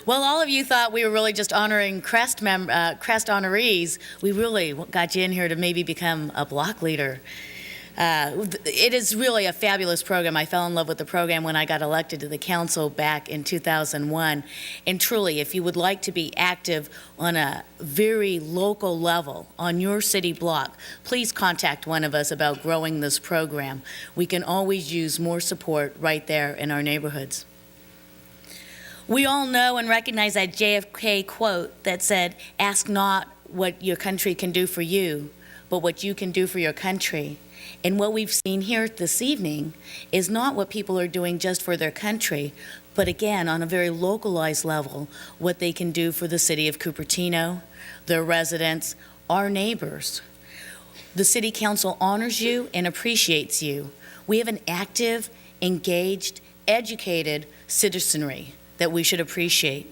Speaker 3: Well, all of you thought we were really just honoring CREST honorees. We really got you in here to maybe become a block leader. It is really a fabulous program. I fell in love with the program when I got elected to the council back in 2001. And truly, if you would like to be active on a very local level on your city block, please contact one of us about growing this program. We can always use more support right there in our neighborhoods. We all know and recognize that JFK quote that said, "Ask not what your country can do for you, but what you can do for your country." And what we've seen here this evening is not what people are doing just for their country, but again, on a very localized level, what they can do for the city of Cupertino, their residents, our neighbors. The City Council honors you and appreciates you. We have an active, engaged, educated citizenry that we should appreciate.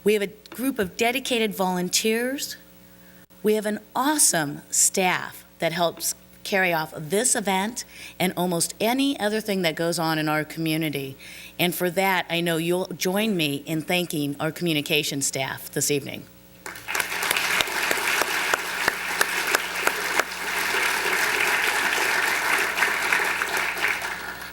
Speaker 3: We have a group of dedicated volunteers. We have an awesome staff that helps carry off this event and almost any other thing that goes on in our community. And for that, I know you'll join me in thanking our communication staff this evening.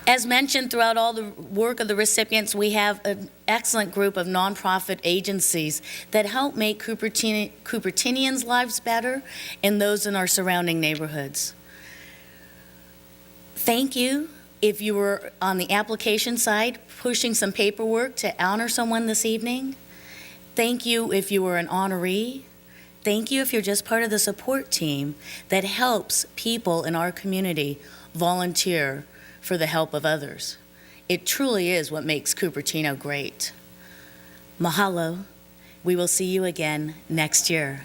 Speaker 3: As mentioned, throughout all the work of the recipients, we have an excellent group of nonprofit agencies that help make Cupertinians' lives better and those in our surrounding neighborhoods. Thank you if you were on the application side pushing some paperwork to honor someone this evening. Thank you if you were an honoree. Thank you if you're just part of the support team that helps people in our community volunteer for the help of others. It truly is what makes Cupertino great. Mahalo. We will see you again next year.